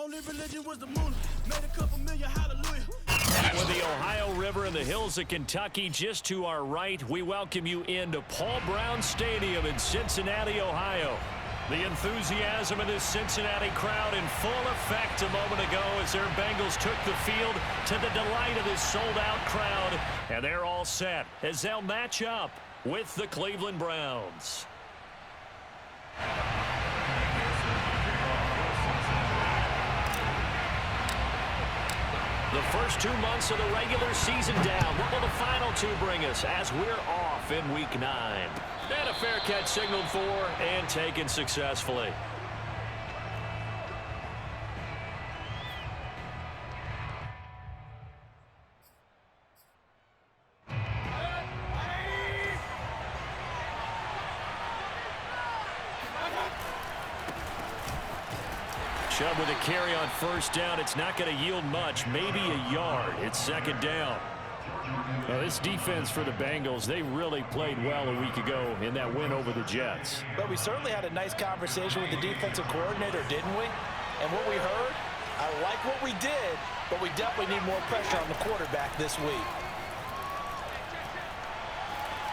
Only religion was the moon. Made a couple million, hallelujah. With the Ohio River and the hills of Kentucky just to our right, we welcome you into Paul Brown Stadium in Cincinnati, Ohio. The enthusiasm of this Cincinnati crowd in full effect a moment ago as their Bengals took the field to the delight of this sold-out crowd. And they're all set as they'll match up with the Cleveland Browns. The first 2 months of the regular season down. What will the final two bring us as we're off in Week 9? And a fair catch signaled for and taken successfully. Chubb with a carry on first down. It's not going to yield much, maybe a yard. It's second down. Well, this defense for the Bengals, they really played well a week ago in that win over the Jets. But we certainly had a nice conversation with the defensive coordinator, didn't we? And what we heard, I like what we did, but we definitely need more pressure on the quarterback this week.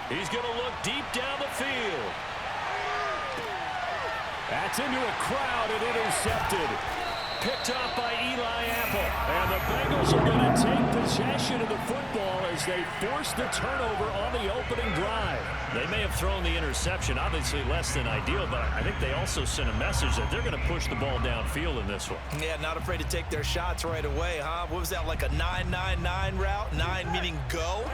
He's going to look deep down the field. That's into a crowd and intercepted. Picked off by Eli Apple. And the Bengals are going to take possession of the football as they force the turnover on the opening drive. They may have thrown the interception, obviously less than ideal, but I think they also sent a message that they're going to push the ball downfield in this one. Yeah, not afraid to take their shots right away, huh? What was that, like a 9-9-9 route? 9 meaning go?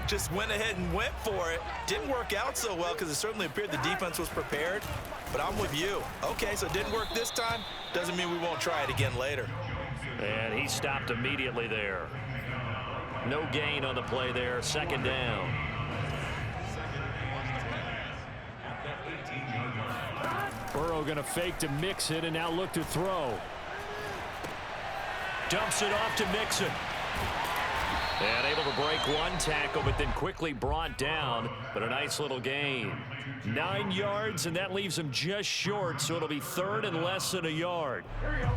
Just went ahead and went for it. Didn't work out so well because it certainly appeared the defense was prepared. But I'm with you. Okay, so it didn't work this time. Doesn't mean we won't try it again later. And he stopped immediately there. No gain on the play there. Second down. Burrow going to fake to Mixon and now look to throw. Dumps it off to Mixon. And able to break one tackle, but then quickly brought down. But a nice little gain. 9 yards, and that leaves him just short, so it'll be third and less than a yard. Here we go.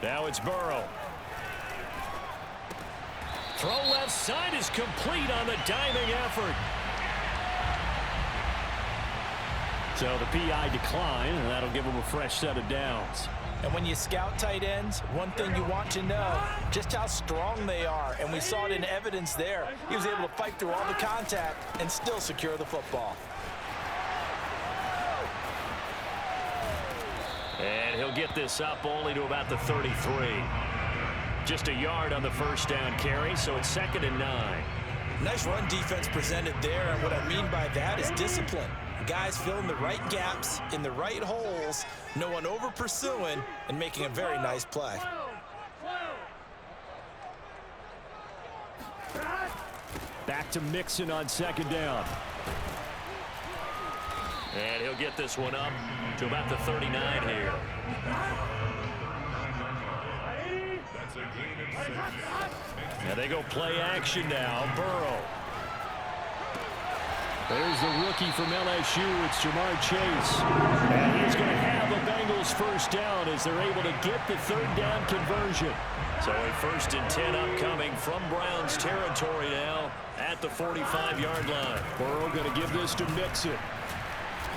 Now it's Burrow. Throw left side is complete on the diving effort. So the PI decline, and that'll give him a fresh set of downs. And when you scout tight ends, one thing you want to know, just how strong they are. And we saw it in evidence there. He was able to fight through all the contact and still secure the football. And he'll get this up only to about the 33. Just a yard on the first down carry, so it's 2nd and 9. Nice run defense presented there, and what I mean by that is discipline. Guys filling the right gaps in the right holes, no one over pursuing, and making a very nice play. Back to Mixon on second down. And he'll get this one up to about the 39 here. Now they go play action now. Burrow. There's the rookie from LSU. It's Jamar Chase. And he's going to have a Bengals first down as they're able to get the third down conversion. So a 1st and 10 upcoming from Browns territory now at the 45-yard line. Burrow going to give this to Mixon.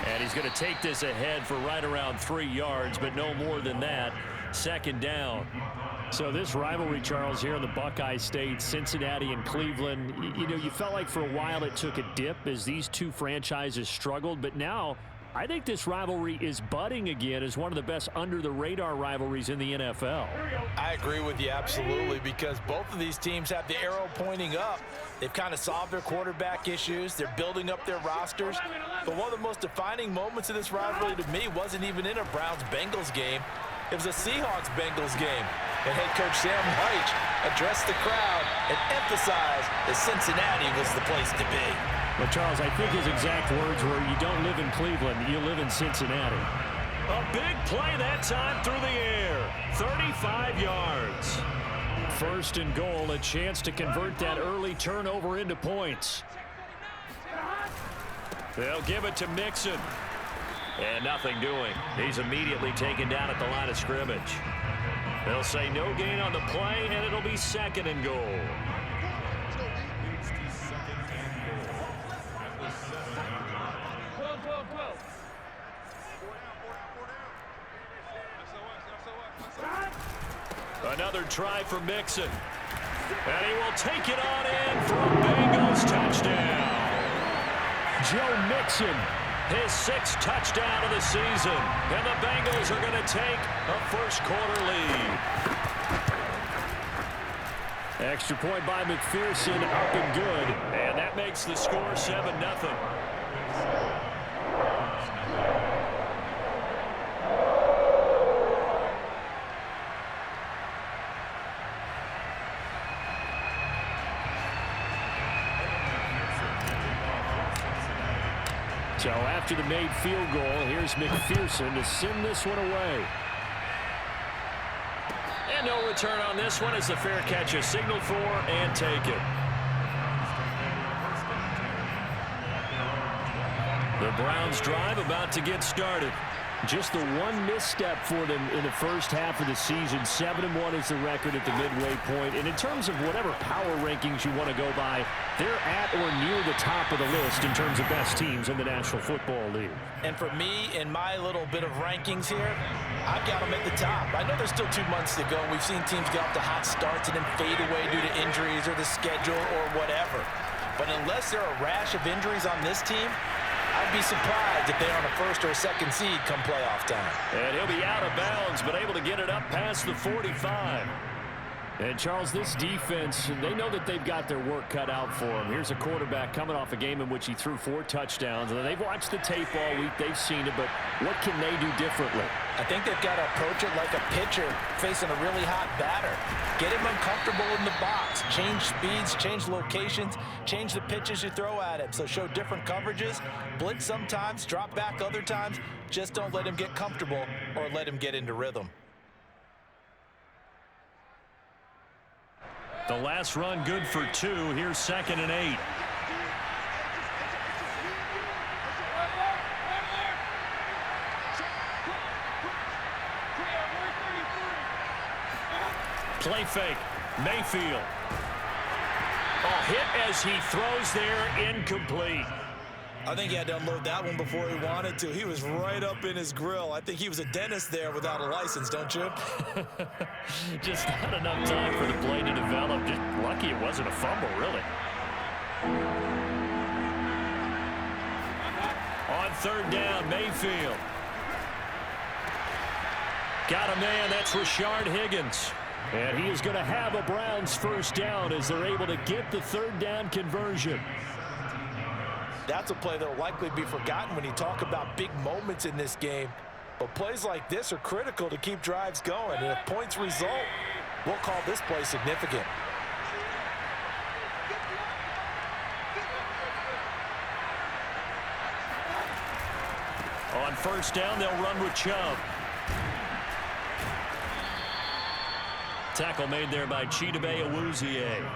And he's going to take this ahead for right around 3 yards, but no more than that. Second down. So this rivalry, Charles, here in the Buckeye State, Cincinnati and Cleveland, you know, you felt like for a while it took a dip as these two franchises struggled, but now I think this rivalry is budding again as one of the best under-the-radar rivalries in the NFL. I agree with you absolutely, because both of these teams have the arrow pointing up. They've kind of solved their quarterback issues. They're building up their rosters. But one of the most defining moments of this rivalry to me wasn't even in a Browns-Bengals game. It was a Seahawks-Bengals game. And head coach Sam Hyche addressed the crowd and emphasized that Cincinnati was the place to be. Well, Charles, I think his exact words were, you don't live in Cleveland, you live in Cincinnati. A big play that time through the air. 35 yards. 1st and goal, a chance to convert that early turnover into points. They'll give it to Mixon. And nothing doing. He's immediately taken down at the line of scrimmage. They'll say no gain on the play, and it'll be 2nd and goal. Another try for Mixon. And he will take it on in for a Bengals touchdown. Joe Mixon, his 6th touchdown of the season. And the Bengals are going to take a first-quarter lead. Extra point by McPherson, up and good. And that makes the score 7-0. So after the made field goal, here's McPherson to send this one away. And no return on this one as the fair catch is signaled for and taken. The Browns drive about to get started. Just the one misstep for them in the first half of the season. 7-1 is the record at the midway point. And in terms of whatever power rankings you want to go by, they're at or near the top of the list in terms of best teams in the National Football League. And for me, in my little bit of rankings here, I've got them at the top. I know there's still 2 months to go. We've seen teams get off to hot starts and then fade away due to injuries or the schedule or whatever. But unless there are a rash of injuries on this team, I'd be surprised if they're on a 1st or 2nd seed come playoff time. And he'll be out of bounds, but able to get it up past the 45. And, Charles, this defense, they know that they've got their work cut out for them. Here's a quarterback coming off a game in which he threw 4 touchdowns. And they've watched the tape all week. They've seen it, but what can they do differently? I think they've got to approach it like a pitcher facing a really hot batter. Get him uncomfortable in the box. Change speeds, change locations, change the pitches you throw at him. So show different coverages, blitz sometimes, drop back other times. Just don't let him get comfortable or let him get into rhythm. The last run good for 2. Here's 2nd and 8. Play fake. Mayfield. A hit as he throws there, incomplete. I think he had to unload that one before he wanted to. He was right up in his grill. I think he was a dentist there without a license, don't you? Just not enough time for the play to develop. Just lucky it wasn't a fumble, really. On 3rd down, Mayfield. Got a man, that's Rashard Higgins. And he is going to have a Browns 1st down as they're able to get the 3rd down conversion. That's a play that will likely be forgotten when you talk about big moments in this game. But plays like this are critical to keep drives going. And if points result, we'll call this play significant. On 1st down, they'll run with Chubb. Tackle made there by Chidobe Awuzie.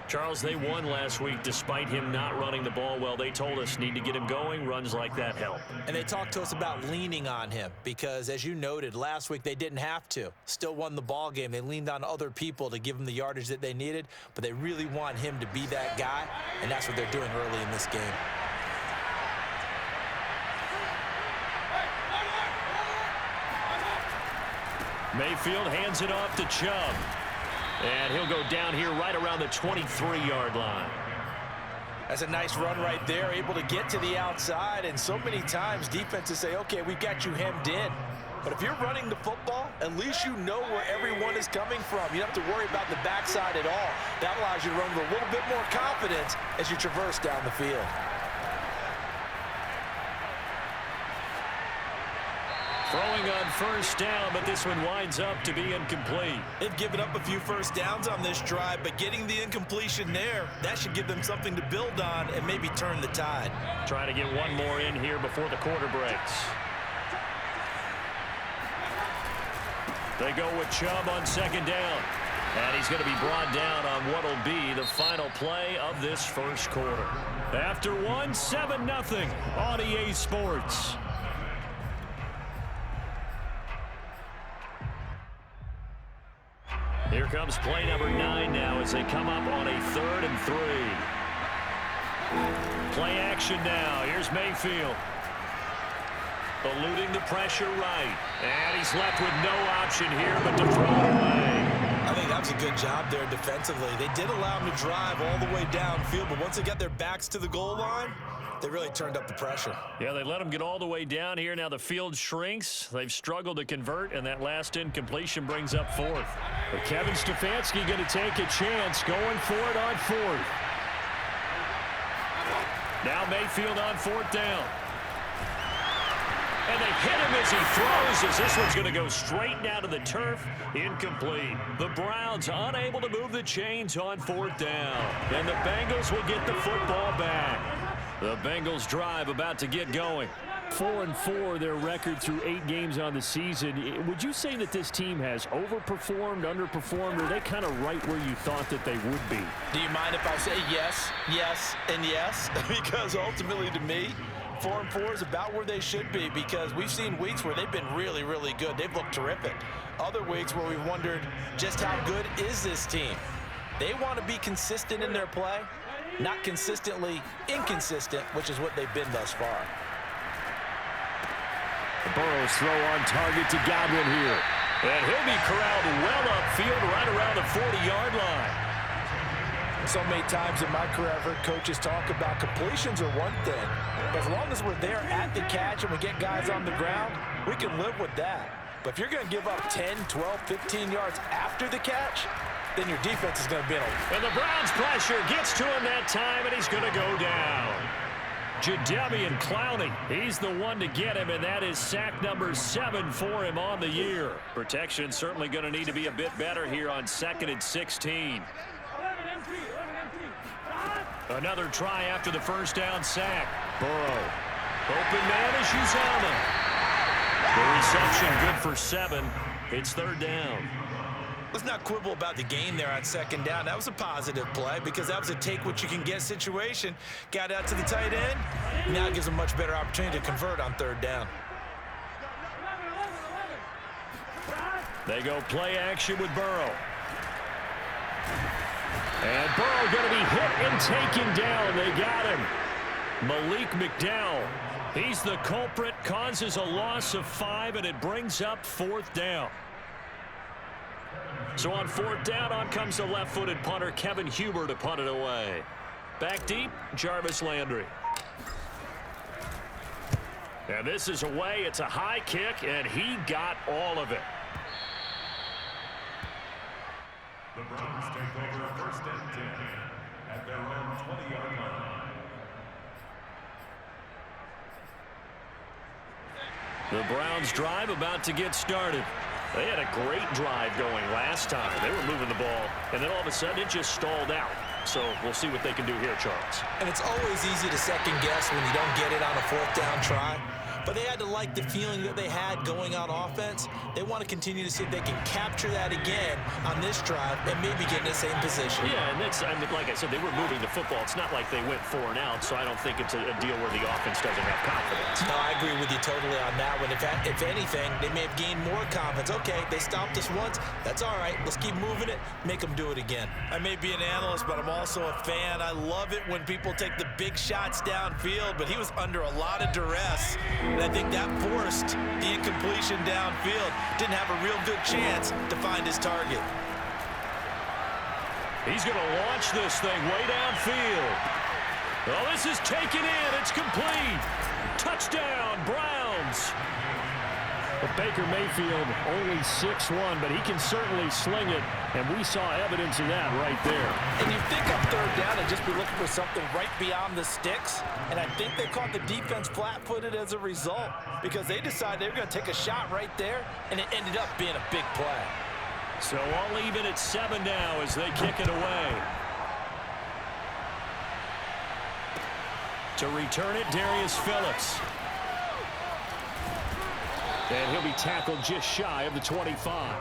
Charles, they won last week despite him not running the ball well. They told us need to get him going. Runs like that help. And they talked to us about leaning on him because, as you noted, last week they didn't have to. Still won the ball game. They leaned on other people to give them the yardage that they needed, but they really want him to be that guy, and that's what they're doing early in this game. Mayfield hands it off to Chubb. And he'll go down here right around the 23-yard line. That's a nice run right there, able to get to the outside. And so many times defenses say, okay, we've got you hemmed in. But if you're running the football, at least you know where everyone is coming from. You don't have to worry about the backside at all. That allows you to run with a little bit more confidence as you traverse down the field. Throwing on 1st down, but this one winds up to be incomplete. They've given up a few 1st downs on this drive, but getting the incompletion there, that should give them something to build on and maybe turn the tide. Trying to get one more in here before the quarter breaks. They go with Chubb on 2nd down. And he's going to be brought down on what will be the final play of this 1st quarter. After one, 7-0 on EA Sports. Here comes play number 9 now as they come up on a 3rd and 3. Play action now. Here's Mayfield. Eluding the pressure right. And he's left with no option here but to throw it away. I think that was a good job there defensively. They did allow him to drive all the way downfield, but once they got their backs to the goal line, they really turned up the pressure. Yeah, they let him get all the way down here. Now the field shrinks. They've struggled to convert, and that last incompletion brings up 4th. But Kevin Stefanski going to take a chance, going for it on 4th. Now Mayfield on 4th down. And they hit him as he throws, as this one's going to go straight down to the turf. Incomplete. The Browns unable to move the chains on 4th down. And the Bengals will get the football back. The Bengals drive about to get going. 4-4 their record through 8 games on the season. Would you say that this team has overperformed, underperformed, or are they kind of right where you thought that they would be? Do you mind if I say yes, yes, and yes? Because ultimately to me, 4-4 is about where they should be, because we've seen weeks where they've been really, really good. They've looked terrific. Other weeks where we've wondered just how good is this team. They want to be consistent in their play, not consistently inconsistent, which is what they've been thus far. Burrow's throw on target to Godwin here. And he'll be corralled well upfield right around the 40-yard line. So many times in my career, I've heard coaches talk about completions are one thing. But as long as we're there at the catch and we get guys on the ground, we can live with that. But if you're going to give up 10, 12, 15 yards after the catch, then your defense is going to be in a... And the Browns pressure gets to him that time, and he's going to go down. Jadeveon Clowney, he's the one to get him, and that is sack number 7 for him on the year. Protection certainly going to need to be a bit better here on 2nd and 16. Another try after the first down sack. Burrow. Open man is Uzomah. The reception good for 7. It's 3rd down. Let's not quibble about the gain there on 2nd down. That was a positive play because that was a take-what-you-can-get situation. Got out to the tight end. Now it gives a much better opportunity to convert on 3rd down. They go play action with Burrow. And Burrow going to be hit and taken down. They got him. Malik McDowell. He's the culprit, causes a loss of 5, and it brings up 4th down. So on 4th down, on comes the left-footed punter, Kevin Huber, to punt it away. Back deep, Jarvis Landry. And this is away. It's a high kick, and he got all of it. The Browns take over 1st and 10 at their own 20-yard line. The Browns drive about to get started. They had a great drive going last time. They were moving the ball, and then all of a sudden it just stalled out. So we'll see what they can do here, Charles. And it's always easy to second guess when you don't get it on a 4th down try. But they had to like the feeling that they had going on offense. They want to continue to see if they can capture that again on this drive and maybe get in the same position. Yeah, and that's, I mean, like I said, they were moving the football. It's not like they went 4 and out, so I don't think it's a deal where the offense doesn't have confidence. No, I agree with you totally on that one. If anything, they may have gained more confidence. Okay, they stopped us once. That's all right. Let's keep moving it. Make them do it again. I may be an analyst, but I'm also a fan. I love it when people take the big shots downfield, but he was under a lot of duress. And I think that forced the incompletion downfield. Didn't have a real good chance to find his target. He's going to launch this thing way downfield. Well, this is taken in. It's complete. Touchdown, Browns. But Baker Mayfield only 6'1", but he can certainly sling it, and we saw evidence of that right there. And you think on 3rd down and just be looking for something right beyond the sticks, and I think they caught the defense flat-footed as a result because they decided they were going to take a shot right there, and it ended up being a big play. So all even at 7 now as they kick it away. To return it, Darius Phillips. And he'll be tackled just shy of the 25.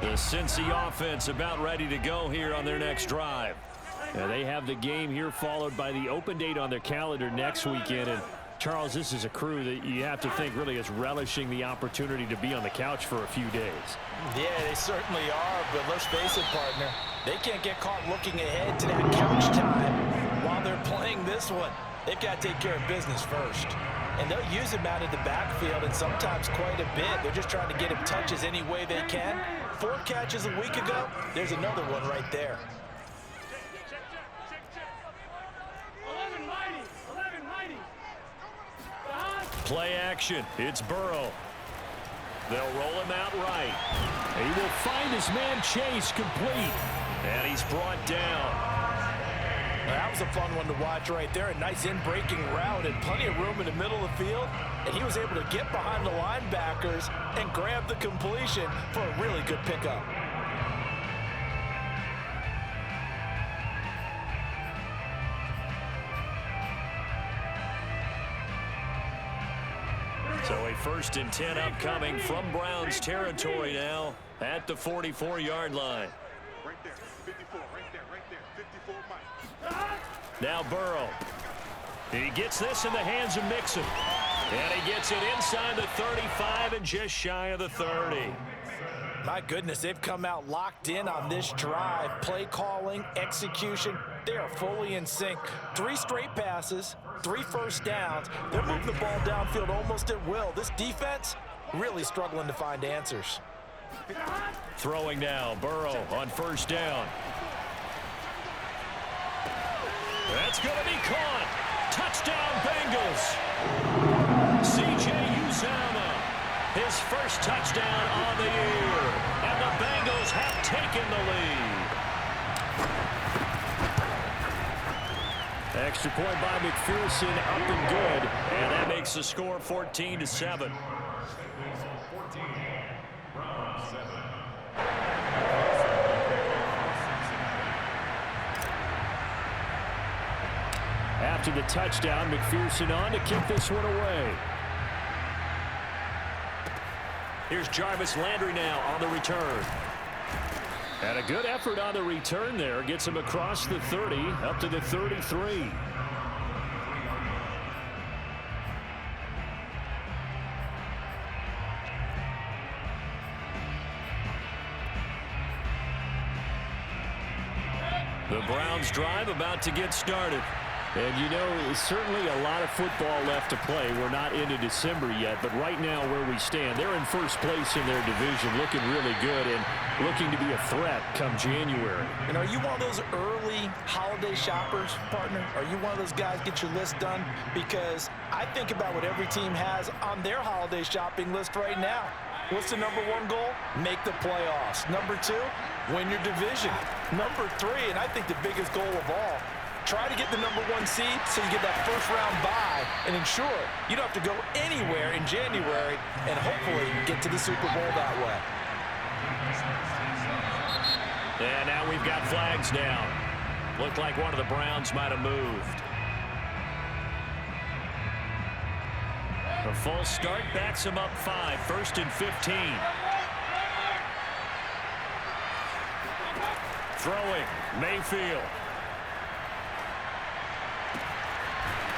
The Cincy offense about ready to go here on their next drive. They have the game here followed by the open date on their calendar next weekend. And Charles, this is a crew that you have to think really is relishing the opportunity to be on the couch for a few days. Yeah, they certainly are, but let's face it, partner. They can't get caught looking ahead to that couch time while they're playing this one. They've got to take care of business first. And they'll use him out of the backfield, and sometimes quite a bit. They're just trying to get him touches any way they can. 4 catches a week ago. There's another one right there. Play action. It's Burrow. They'll roll him out right. He will find his man Chase complete. And he's brought down. That was a fun one to watch right there. A nice in-breaking route and plenty of room in the middle of the field. And he was able to get behind the linebackers and grab the completion for a really good pickup. So a 1st and 10 upcoming from Browns territory now at the 44-yard line. Right there, 54, right there, 54, Mike. Now Burrow. He gets this in the hands of Mixon. And he gets it inside the 35 and just shy of the 30. My goodness, they've come out locked in on this drive. Play calling, execution, they are fully in sync. 3 straight passes, 3 first downs. They're moving the ball downfield almost at will. This defense really struggling to find answers. Throwing now, Burrow on 1st down. That's going to be caught. Touchdown, Bengals. C.J. Uzomah, his 1st touchdown on the year. And the Bengals have taken the lead. Extra point by McPherson, up and good. And that makes the score 14-7. After the touchdown, McPherson on to kick this one away. Here's Jarvis Landry now on the return. And a good effort on the return there. Gets him across the 30, up to the 33. The Browns drive about to get started. And, you know, certainly a lot of football left to play. We're not into December yet, but right now where we stand, they're in 1st place in their division, looking really good and looking to be a threat come January. And are you one of those early holiday shoppers, partner? Are you one of those guys get your list done? Because I think about what every team has on their holiday shopping list right now. What's the number 1 goal? Make the playoffs. Number 2, win your division. Number 3, and I think the biggest goal of all, try to get the number 1 seed so you get that 1st round bye and ensure you don't have to go anywhere in January and hopefully get to the Super Bowl that way. And now we've got flags down. Looked like one of the Browns might have moved. A false start backs him up 5, 1st and 15. Throwing, Mayfield.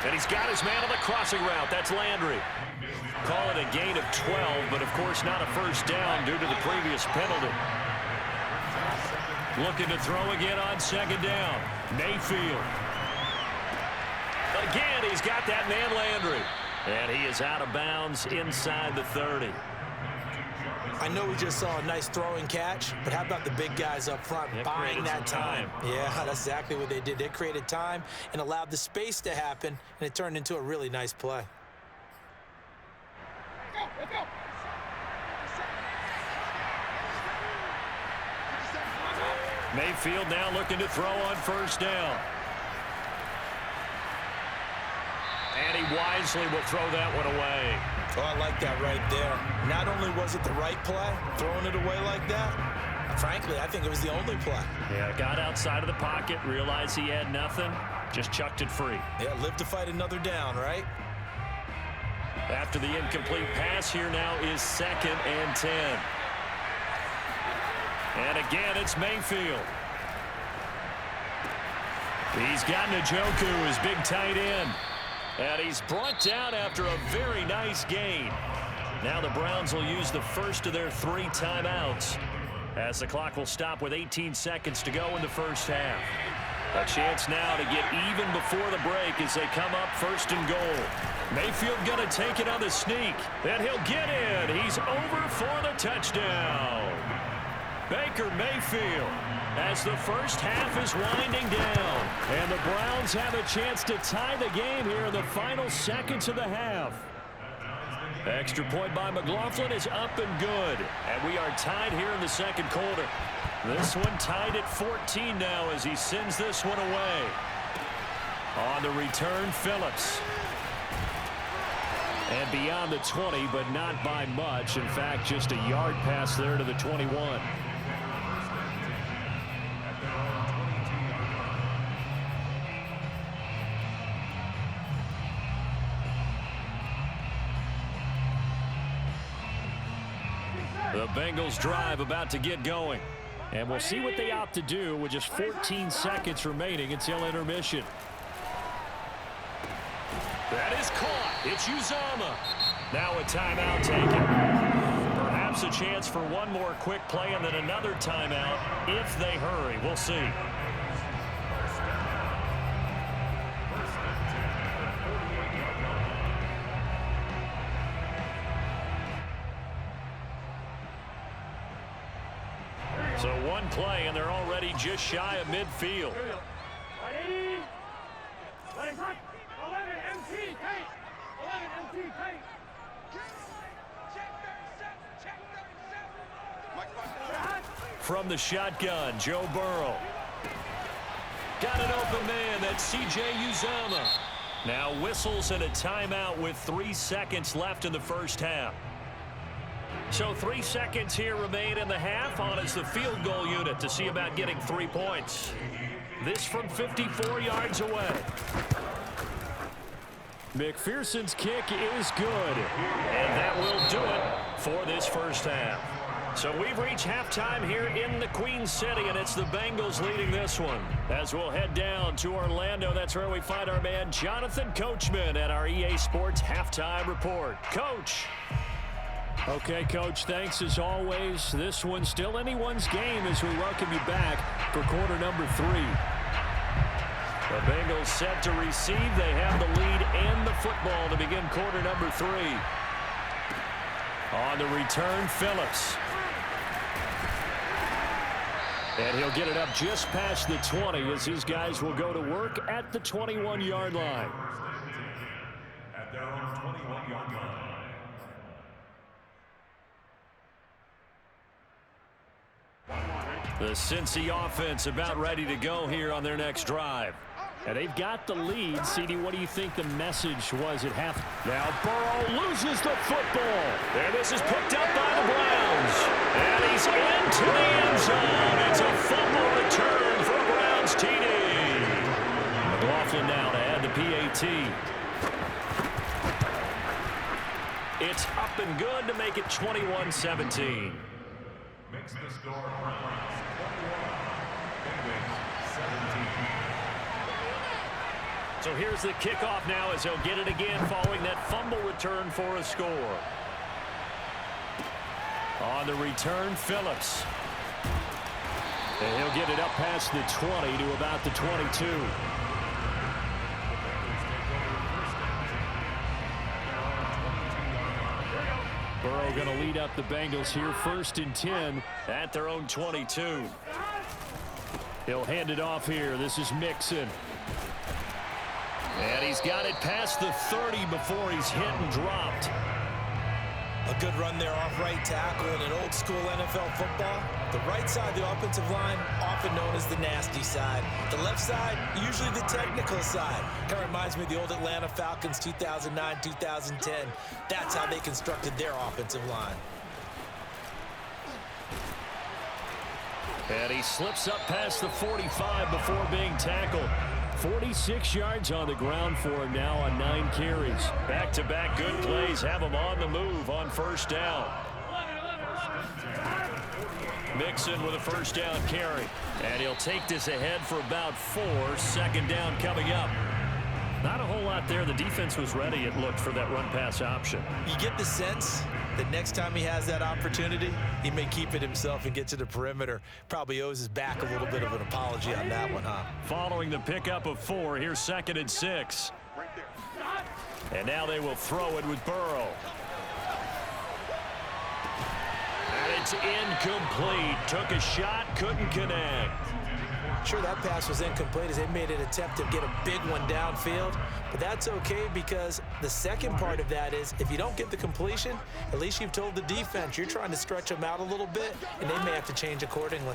And he's got his man on the crossing route. That's Landry. Call it a gain of 12, but of course not a 1st down due to the previous penalty. Looking to throw again on 2nd down. Mayfield. Again, he's got that man Landry. And he is out of bounds inside the 30. I know we just saw a nice throwing catch, but how about the big guys up front buying that time? Yeah, that's exactly what they did. They created time and allowed the space to happen, and it turned into a really nice play. Let's go. Mayfield now looking to throw on 1st down. And he wisely will throw that one away. Oh, I like that right there. Not only was it the right play, throwing it away like that, frankly, I think it was the only play. Yeah, got outside of the pocket, realized he had nothing, just chucked it free. Yeah, live to fight another down, right? After the incomplete pass, here now is 2nd and 10. And again, it's Mayfield. He's got Njoku, his big tight end. And he's brought down after a very nice gain. Now the Browns will use the first of their 3 timeouts, as the clock will stop with 18 seconds to go in the first half. A chance now to get even before the break as they come up 1st and goal. Mayfield going to take it on the sneak. And he'll get in. He's over for the touchdown. Baker Mayfield, as the first half is winding down. And the Browns have a chance to tie the game here in the final seconds of the half. Extra point by McLaughlin is up and good. And we are tied here in the second quarter. This one tied at 14 now as he sends this one away. On the return, Phillips. And beyond the 20, but not by much. In fact, just a yard pass there to the 21. The Bengals drive about to get going. And we'll see what they opt to do with just 14 seconds remaining until intermission. That is caught. It's Uzomah. Now a timeout taken. Perhaps a chance for one more quick play and then another timeout if they hurry. We'll see. So one play, and they're already just shy of midfield. From the shotgun, Joe Burrow. Got an open man. That's C.J. Uzomah. Now whistles and a timeout with 3 seconds left in the first half. So 3 seconds here remain in the half on as the field goal unit to see about getting 3 points. This from 54 yards away. McPherson's kick is good. And that will do it for this first half. So we've reached halftime here in the Queen City, and it's the Bengals leading this one. As we'll head down to Orlando, that's where we find our man Jonathan Coachman at our EA Sports Halftime Report. Coach. Okay, Coach, thanks as always. This one's still anyone's game as we welcome you back for quarter number 3. The Bengals set to receive. They have the lead and the football to begin quarter number 3. On the return, Phillips. And he'll get it up just past the 20 as his guys will go to work at the 21-yard line. At their own 21-yard line. The Cincy offense about ready to go here on their next drive. And they've got the lead. CD, what do you think the message was at half? Now Burrow loses the football. And this is picked up by the Browns. And he's into the end zone. It's a fumble return for Browns TD. McLaughlin now to add the PAT. It's up and good to make it 21-17. Makes the score Browns 21, Bengals 17. So here's the kickoff now as he'll get it again following that fumble return for a score. On the return, Phillips. And he'll get it up past the 20 to about the 22. Burrow going to lead up the Bengals here, 1st and 10 at their own 22. He'll hand it off here. This is Mixon. And he's got it past the 30 before he's hit and dropped. A good run there off right tackle in an old school NFL football. The right side of the offensive line, often known as the nasty side. The left side, usually the technical side. Kind of reminds me of the old Atlanta Falcons 2009-2010. That's how they constructed their offensive line. And he slips up past the 45 before being tackled. 46 yards on the ground for him now on 9 carries. Back-to-back good plays have him on the move on 1st down. Mixon with a first down carry. And he'll take this ahead for about 4. Second down coming up. Not a whole lot there. The defense was ready, it looked, for that run-pass option. You get the sense that next time he has that opportunity, he may keep it himself and get to the perimeter. Probably owes his back a little bit of an apology on that one, huh? Following the pickup of 4, here's 2nd and 6. And now they will throw it with Burrow. And it's incomplete. Took a shot, couldn't connect. Sure, that pass was incomplete as they made an attempt to get a big one downfield, but that's okay because the second part of that is if you don't get the completion, at least you've told the defense you're trying to stretch them out a little bit, and they may have to change accordingly.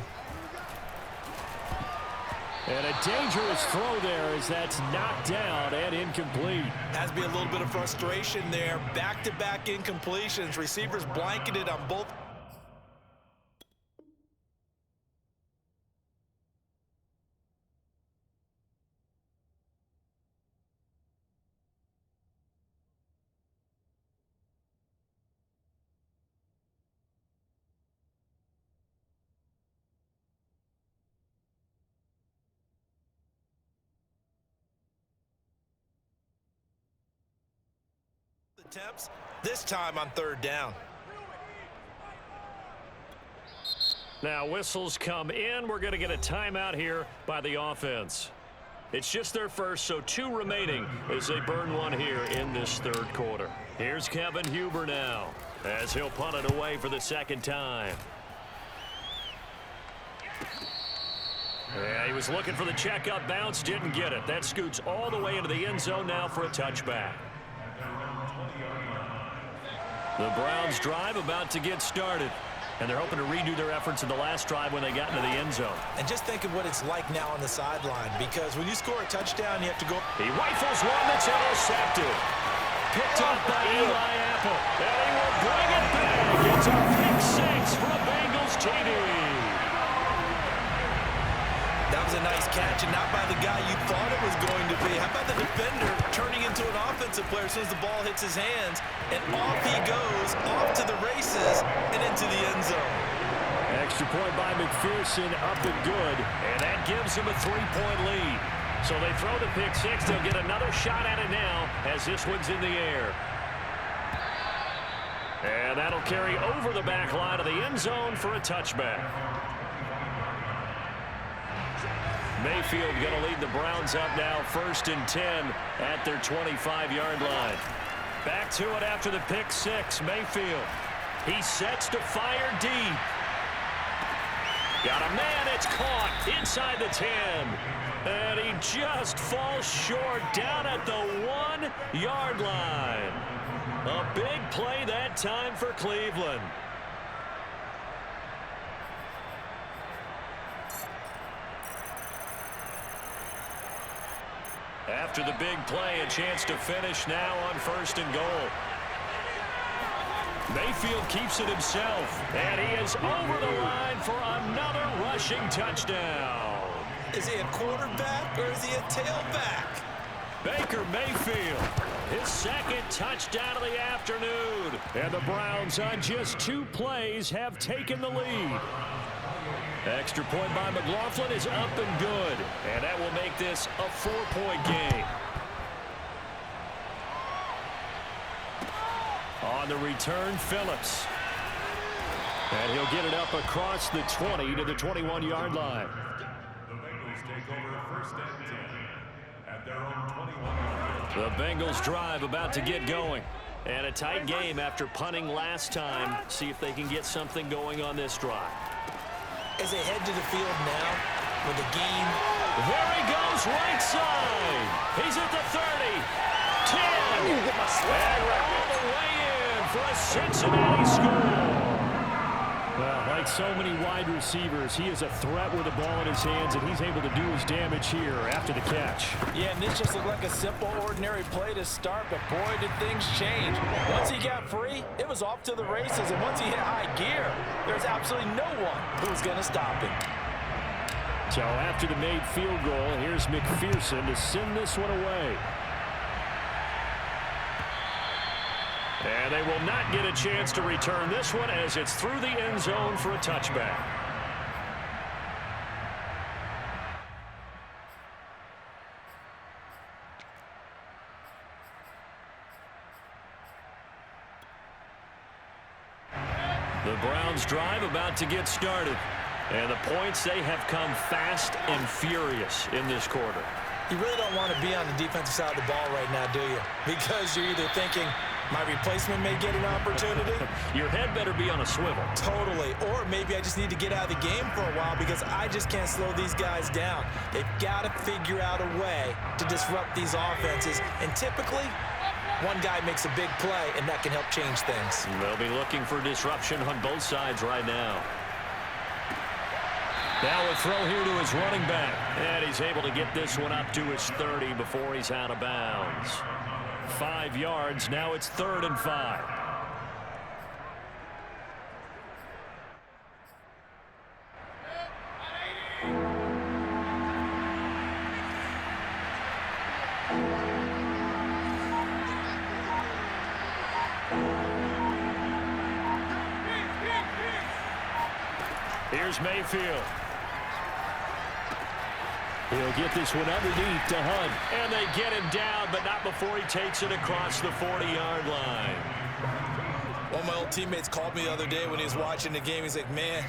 And a dangerous throw there as that's knocked down and incomplete. Has to be a little bit of frustration there. Back-to-back incompletions. Receivers blanketed on both. Attempts, this time on 3rd down. Now whistles come in. We're going to get a timeout here by the offense. It's just their first, so 2 remaining as they burn one here in this 3rd quarter. Here's Kevin Huber now as he'll punt it away for the 2nd time. Yeah, he was looking for the checkup bounce, didn't get it. That scoots all the way into the end zone now for a touchback. The Browns drive about to get started, and they're hoping to redo their efforts in the last drive when they got into the end zone. And just think of what it's like now on the sideline, because when you score a touchdown, you have to go. He rifles one that's intercepted. Picked up by Eli Apple, and he will bring it back. It's a pick 6 for a Bengals TD. That was a nice catch, and not by the guy you thought it was going to be. How about the defender turning into an offensive player as soon as the ball hits his hands, and off he goes, off to the races, and into the end zone. Extra point by McPherson, up and good, and that gives him a 3-point lead. So they throw the pick 6. They'll get another shot at it now as this one's in the air. And that'll carry over the back line of the end zone for a touchback. Mayfield going to lead the Browns up now, 1st and 10 at their 25-yard line. Back to it after the pick 6. Mayfield. He sets to fire deep. Got a man, it's caught inside the 10. And he just falls short down at the 1-yard line. A big play that time for Cleveland. After the big play, a chance to finish now on 1st and goal. Mayfield keeps it himself, and he is over the line for another rushing touchdown. Is he a quarterback or is he a tailback? Baker Mayfield, his 2nd touchdown of the afternoon. And the Browns on just 2 plays have taken the lead. Extra point by McLaughlin is up and good. And that will make this a 4-point game. On the return, Phillips. And he'll get it up across the 20 to the 21-yard line. The Bengals take over 1st and 10 at their own 21-yard line. The Bengals drive about to get going. And a tight game after punting last time. See if they can get something going on this drive. As they head to the field now with the game. There he goes, right side. He's at the 30, 10, and all the way in for a Cincinnati score. Well, like so many wide receivers, he is a threat with the ball in his hands, and he's able to do his damage here after the catch. Yeah, and this just looked like a simple, ordinary play to start, but boy, did things change. Once he got free, it was off to the races, and once he hit high gear, there's absolutely no one who was going to stop him. So after the made field goal, here's McPherson to send this one away. And they will not get a chance to return this one as it's through the end zone for a touchback. The Browns drive about to get started. And the points, they have come fast and furious in this quarter. You really don't want to be on the defensive side of the ball right now, do you? Because you're either thinking, my replacement may get an opportunity. Your head better be on a swivel. Totally. Or maybe I just need to get out of the game for a while because I just can't slow these guys down. They've got to figure out a way to disrupt these offenses. And typically, one guy makes a big play, and that can help change things. They'll be looking for disruption on both sides right now. Now a throw here to his running back. And he's able to get this one up to his 30 before he's out of bounds. 5 yards. Now it's 3rd and 5. Here's Mayfield. He'll get this one underneath to Hunt. And they get him down, but not before he takes it across the 40-yard line. One of my old teammates called me the other day when he was watching the game. He's like, man,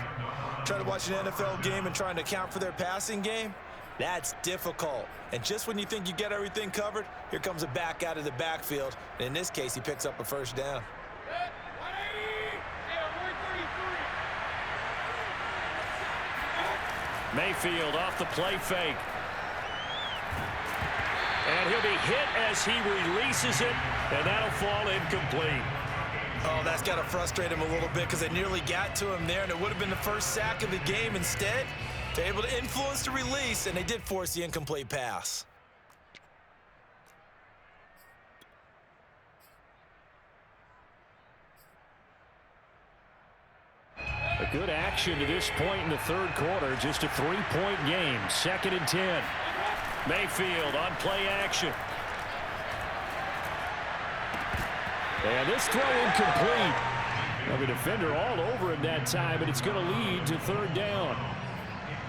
trying to watch an NFL game and trying to account for their passing game, that's difficult. And just when you think you get everything covered, here comes a back out of the backfield. And in this case, he picks up a first down. Mayfield off the play fake. And he'll be hit as he releases it, and that'll fall incomplete. Oh, that's got to frustrate him a little bit because they nearly got to him there, and it would have been the first sack of the game. Instead, they're able to influence the release, and they did force the incomplete pass. A good action to this point in the third quarter. Just a 3-point game. 2nd and 10. Mayfield on play action. And this throw incomplete. Well, the defender all over him that time, but it's going to lead to 3rd down.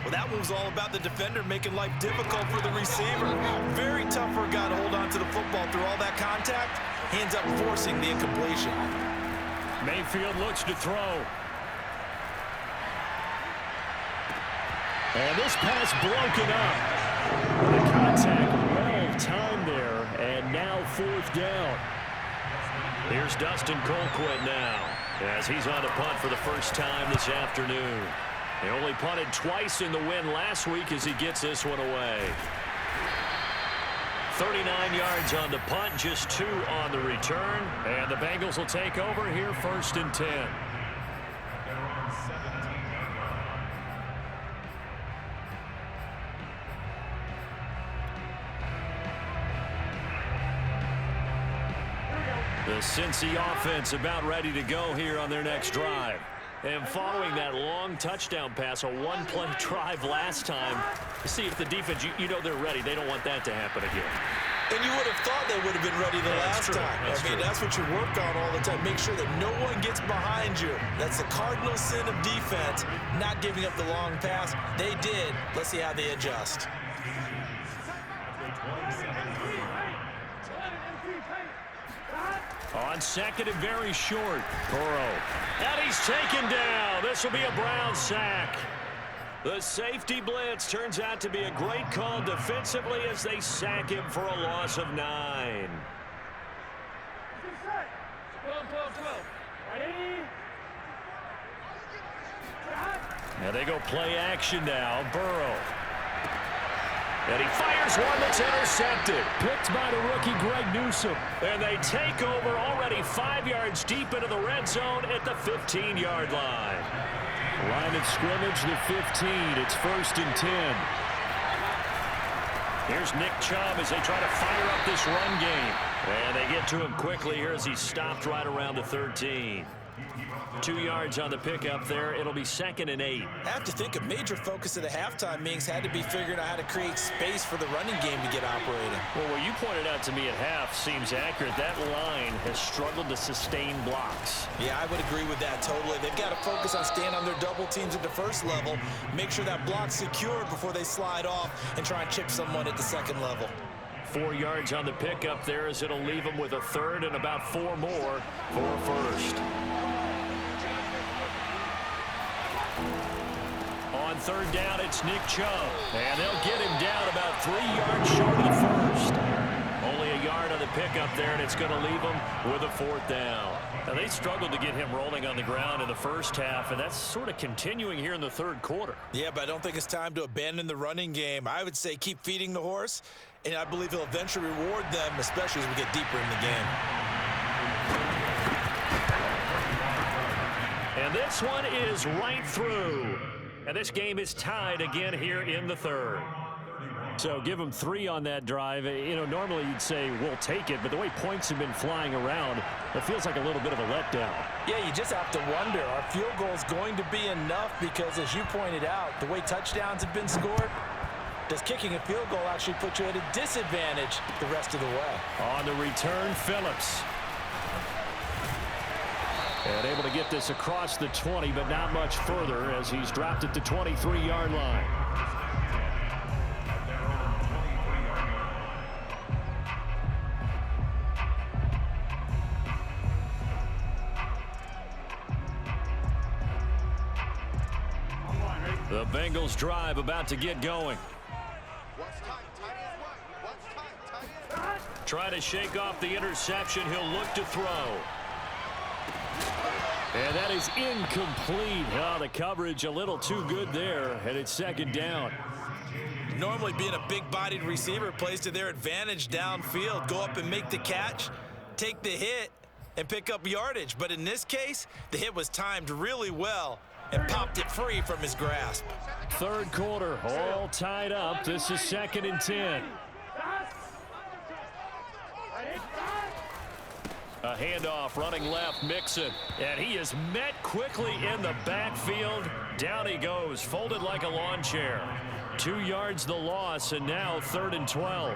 Well, that one was all about the defender making life difficult for the receiver. Very tough for a guy to hold on to the football through all that contact. He ends up forcing the incompletion. Mayfield looks to throw. And this pass broken up. The contact well timed there, and now 4th down. Here's Dustin Colquitt now, as he's on a punt for the first time this afternoon. He only punted twice in the win last week as he gets this one away. 39 yards on the punt, just 2 on the return. And the Bengals will take over here 1st and 10. The Cincy offense about ready to go here on their next drive. And following that long touchdown pass, a 1-play drive last time, see if the defense, you know they're ready. They don't want that to happen again. And you would have thought they would have been ready the last time. That's what you work on all the time. Make sure that no one gets behind you. That's the cardinal sin of defense, not giving up the long pass. They did. Let's see how they adjust. On 2nd and very short, Burrow. And he's taken down. This will be a Brown sack. The safety blitz turns out to be a great call defensively as they sack him for a loss of 9. And they go play action now. Burrow. And he fires one that's intercepted. Picked by the rookie Greg Newsome. And they take over already 5 yards deep into the red zone at the 15-yard line. Line of scrimmage, the 15. It's 1st and 10. Here's Nick Chubb as they try to fire up this run game. And they get to him quickly here as he's stopped right around the 13. 2 yards on the pickup there. It'll be 2nd and 8. I have to think a major focus of the halftime meetings had to be figuring out how to create space for the running game to get operating. Well, what you pointed out to me at half seems accurate. That line has struggled to sustain blocks. Yeah, I would agree with that totally. They've got to focus on staying on their double teams at the first level, make sure that block's secure before they slide off and try and chip someone at the second level. 4 yards on the pickup there as it'll leave them with a 3rd and about 4 more for a 1st. On 3rd down, it's Nick Chubb. And they'll get him down about 3 yards short of the 1st. Only a yard on the pickup there, and it's going to leave him with a 4th down. Now, they struggled to get him rolling on the ground in the first half, and that's sort of continuing here in the 3rd quarter. Yeah, but I don't think it's time to abandon the running game. I would say keep feeding the horse, and I believe he'll eventually reward them, especially as we get deeper in the game. And this one is right through. And this game is tied again here in the 3rd. So give them 3 on that drive. You know, normally you'd say we'll take it, but the way points have been flying around, it feels like a little bit of a letdown. Yeah, you just have to wonder, are field goals going to be enough? Because as you pointed out, the way touchdowns have been scored, does kicking a field goal actually put you at a disadvantage the rest of the way? On the return, Phillips. And able to get this across the 20, but not much further as he's dropped at the 23-yard line. The Bengals drive about to get going. Try to shake off the interception. He'll look to throw. And that is incomplete. Oh, the coverage a little too good there, and it's 2nd down. Normally being a big-bodied receiver plays to their advantage downfield. Go up and make the catch, take the hit, and pick up yardage. But in this case, the hit was timed really well and popped it free from his grasp. 3rd quarter, all tied up. This is 2nd and 10. A handoff running left, Mixon. And he is met quickly in the backfield. Down he goes, folded like a lawn chair. 2 yards the loss, and now 3rd and 12.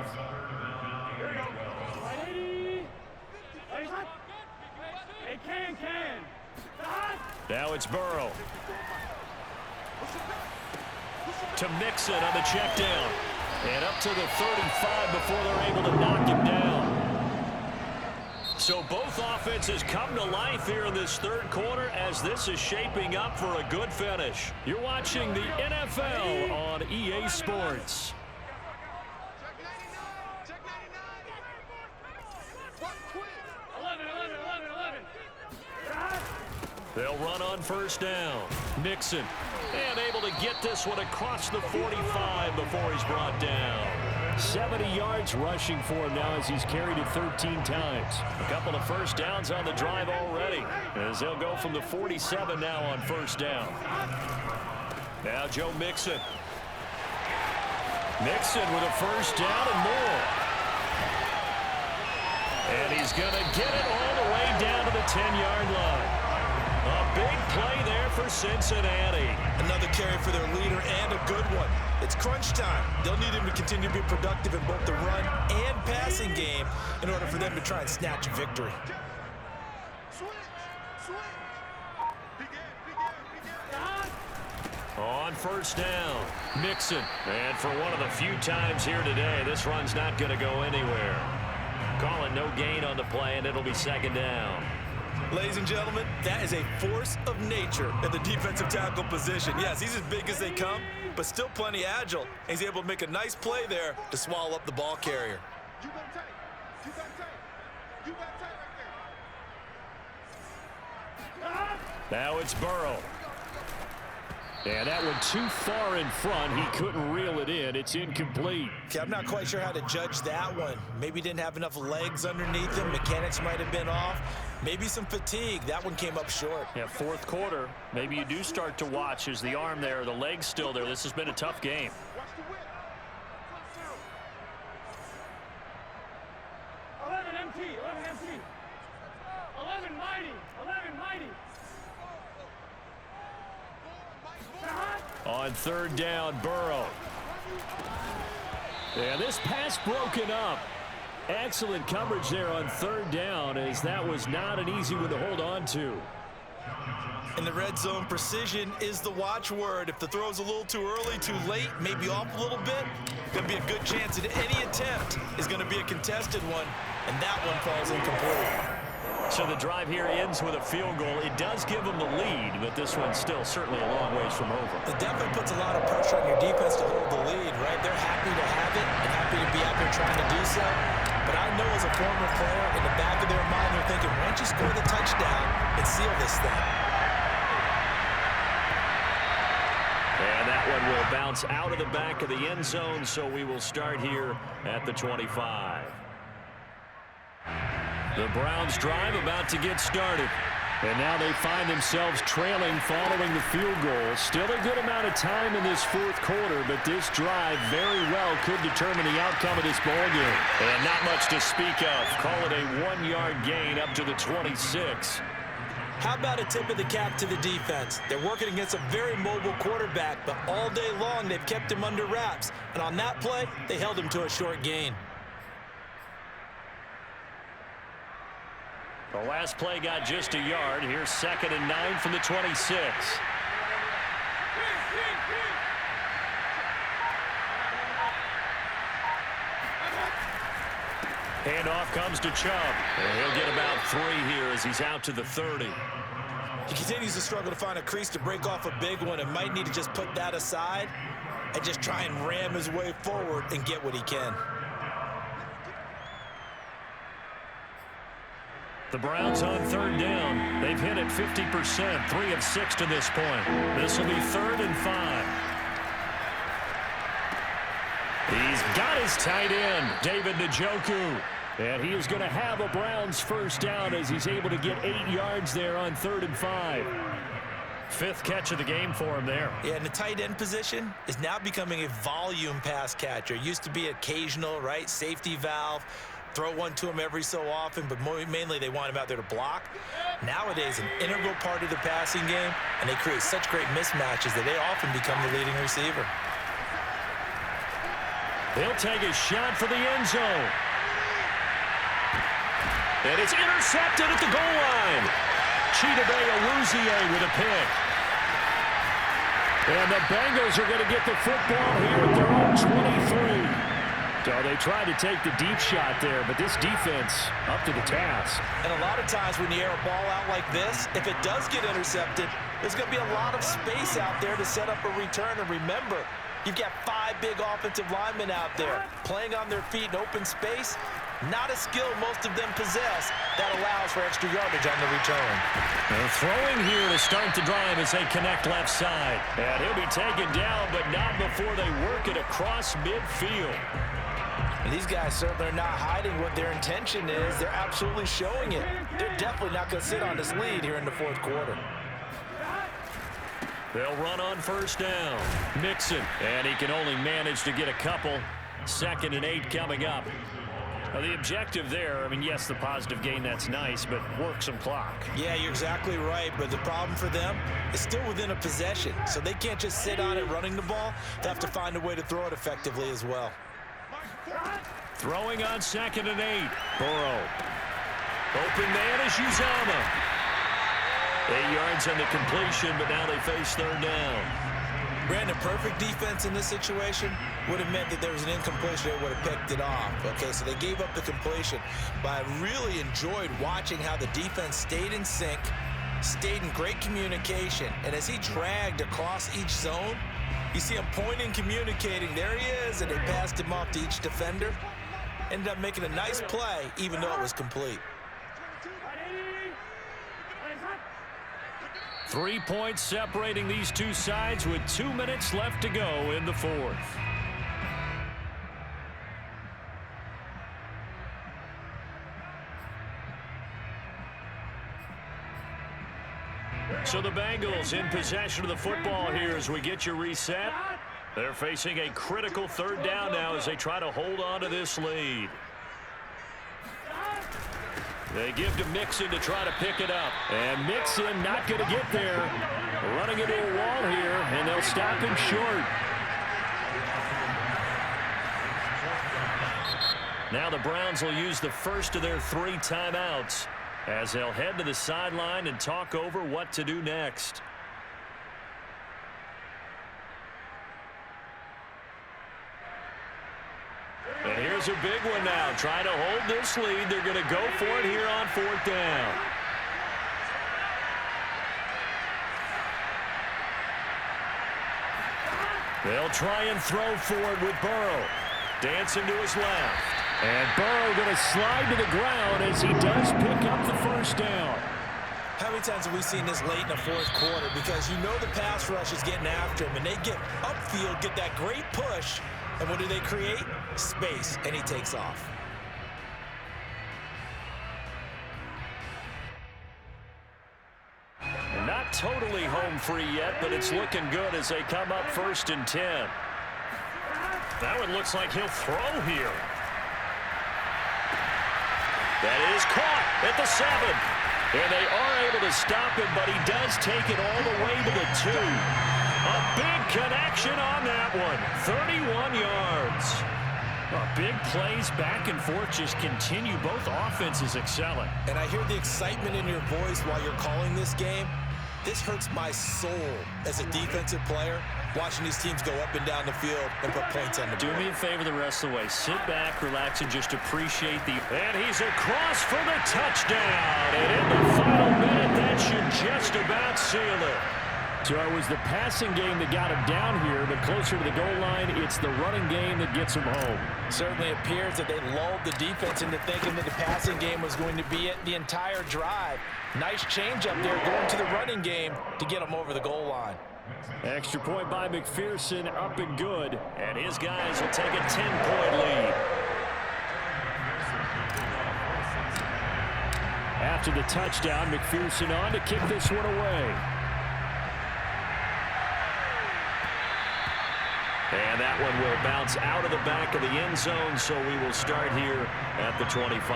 Now it's Burrow. To Mixon on the check down. And up to the 35 before they're able to knock him down. So both offenses come to life here in this 3rd quarter as this is shaping up for a good finish. You're watching the NFL on EA Sports. They'll run on 1st down. Mixon, and able to get this one across the 45 before he's brought down. 70 yards rushing for him now as he's carried it 13 times. A couple of 1st downs on the drive already as they'll go from the 47 now on 1st down. Now Joe Mixon. Mixon with a 1st down and more. And he's going to get it all the way down to the 10-yard line. A big play there for Cincinnati. Another carry for their leader and a good one. It's crunch time. They'll need him to continue to be productive in both the run and passing game in order for them to try and snatch a victory. On 1st down, Mixon. And for one of the few times here today, this run's not going to go anywhere. Calling no gain on the play, and it'll be 2nd down. Ladies and gentlemen, that is a force of nature in the defensive tackle position. Yes, he's as big as they come, but still plenty agile. He's able to make a nice play there to swallow up the ball carrier. You got tight. You got tight. You got tight right there. Now it's Burrow. And that one too far in front. He couldn't reel it in. It's incomplete. Okay, I'm not quite sure how to judge that one. Maybe didn't have enough legs underneath him. Mechanics might have been off. Maybe some fatigue. That one came up short. Yeah, 4th quarter. Maybe you do start to watch as the arm there, the leg's still there. This has been a tough game. Watch the whip. 11 MT, 11 MT. 11 mighty, 11 mighty. on third down. Burrow. And this pass broken up. Excellent coverage there on third down, as that was not an easy one to hold on to. In the red zone, precision is the watchword. If the throw's a little too early, too late, maybe off a little bit, going to be a good chance that any attempt is going to be a contested one, and that one falls incomplete. So the drive here ends with a field goal. It does give them the lead, but this one's still certainly a long ways from over. It definitely puts a lot of pressure on your defense to hold the lead, right? They're happy to have it and happy to be out there trying to do so. But I know as a former player, in the back of their mind, they're thinking, why don't you score the touchdown and seal this thing? And that one will bounce out of the back of the end zone, so we will start here at the 25. The Browns drive about to get started. And now they find themselves trailing following the field goal. Still a good amount of time in this fourth quarter, but this drive very well could determine the outcome of this ballgame. And not much to speak of. Call it a 1-yard gain up to the 26. How about a tip of the cap to the defense? They're working against a very mobile quarterback, but all day long they've kept him under wraps. And on that play, they held him to a short gain. The last play got just a yard. Here's 2nd and 9 from the 26. Handoff comes to Chubb. And he'll get about 3 here as he's out to the 30. He continues to struggle to find a crease to break off a big one and might need to just put that aside and just try and ram his way forward and get what he can. The Browns on third down. They've hit it 50%, 3 of 6 to this point. This will be 3rd and 5. He's got his tight end, David Njoku. And he is going to have a Browns first down as he's able to get 8 yards there on 3rd and 5. 5th catch of the game for him there. Yeah, and the tight end position is now becoming a volume pass catcher. It used to be occasional, right? Safety valve. Throw one to him every so often, but mainly they want him out there to block. Nowadays, an integral part of the passing game, and they create such great mismatches that they often become the leading receiver. They'll take a shot for the end zone. And it's intercepted at the goal line. Chidobe Awuzie with a pick. And the Bengals are going to get the football here at their own 23. So they tried to take the deep shot there, but this defense up to the task. And a lot of times when you air a ball out like this, if it does get intercepted, there's going to be a lot of space out there to set up a return. And remember, you've got 5 big offensive linemen out there playing on their feet in open space. Not a skill most of them possess that allows for extra yardage on the return. They're throwing here to start the drive as they connect left side. And he'll be taken down, but not before they work it across midfield. And these guys certainly are not hiding what their intention is. They're absolutely showing it. They're definitely not going to sit on this lead here in the fourth quarter. They'll run on first down. Mixon, and he can only manage to get a couple. 2nd and 8 coming up. Now the objective there, I mean, yes, the positive gain, that's nice, but work some clock. Yeah, you're exactly right, but the problem for them is still within a possession, so they can't just sit on it running the ball. They have to find a way to throw it effectively as well. Throwing on 2nd and 8. Burrow. Open man is Uzomah. 8 yards on the completion, but now they face 3rd down. Brandon, perfect defense in this situation would have meant that there was an incompletion. They would have picked it off. Okay, so they gave up the completion. But I really enjoyed watching how the defense stayed in sync, stayed in great communication. And as he dragged across each zone, you see him pointing, communicating. There he is, and they passed him off to each defender. Ended up making a nice play, even though it was complete. 3 points separating these two sides with 2 minutes left to go in the fourth. So the Bengals in possession of the football here as we get you reset. They're facing a critical 3rd down now as they try to hold on to this lead. They give to Mixon to try to pick it up. And Mixon not going to get there. Running into a wall here, and they'll stop him short. Now the Browns will use the first of their 3 timeouts as they'll head to the sideline and talk over what to do next. And here's a big one now. Trying to hold this lead. They're going to go for it here on 4th down. They'll try and throw forward with Burrow. Dancing to his left. And Burrow going to slide to the ground as he does pick up the first down. How many times have we seen this late in the 4th quarter? Because you know the pass rush is getting after him, and they get upfield, get that great push, and what do they create? Space, and he takes off. Not totally home free yet, but it's looking good as they come up 1st and 10. That one looks like he'll throw here. That is caught at the 7. And they are able to stop him, but he does take it all the way to the 2. A big connection on that one. 31 yards. Big plays back and forth just continue. Both offenses excelling. And I hear the excitement in your voice while you're calling this game. This hurts my soul as a defensive player, watching these teams go up and down the field and put points on the board. Do me a favor the rest of the way. Sit back, relax, and just appreciate the... And he's across for the touchdown. And in the final minute, that should just about seal it. So it was the passing game that got him down here, but closer to the goal line, it's the running game that gets him home. Certainly appears that they lulled the defense into thinking that the passing game was going to be it the entire drive. Nice change up there going to the running game to get him over the goal line. Extra point by McPherson, up and good. And his guys will take a 10-point lead. After the touchdown, McPherson on to kick this one away. And that one will bounce out of the back of the end zone, so we will start here at the 25.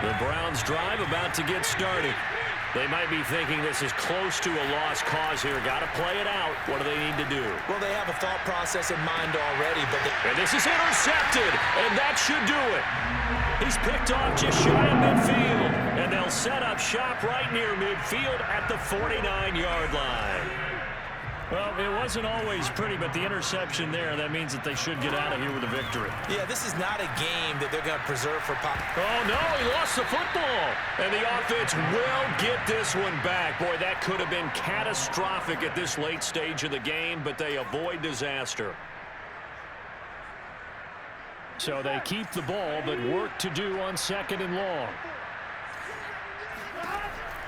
The Browns drive about to get started. They might be thinking this is close to a lost cause here. Got to play it out. What do they need to do? Well, they have a thought process in mind already, but and this is intercepted, and that should do it. He's picked off just shy of midfield, and they'll set up shop right near midfield at the 49-yard line. Well, it wasn't always pretty, but the interception there, that means that they should get out of here with a victory. Yeah, this is not a game that they're going to preserve for pop. Oh, no, he lost the football. And the offense will get this one back. Boy, that could have been catastrophic at this late stage of the game, but they avoid disaster. So they keep the ball, but work to do on 2nd and long.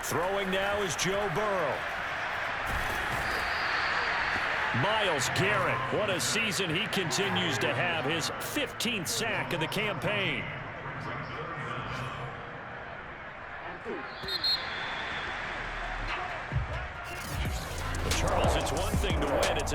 Throwing now is Joe Burrow. Myles Garrett, what a season he continues to have. His 15th sack of the campaign. Charles, it's one thing to win. It's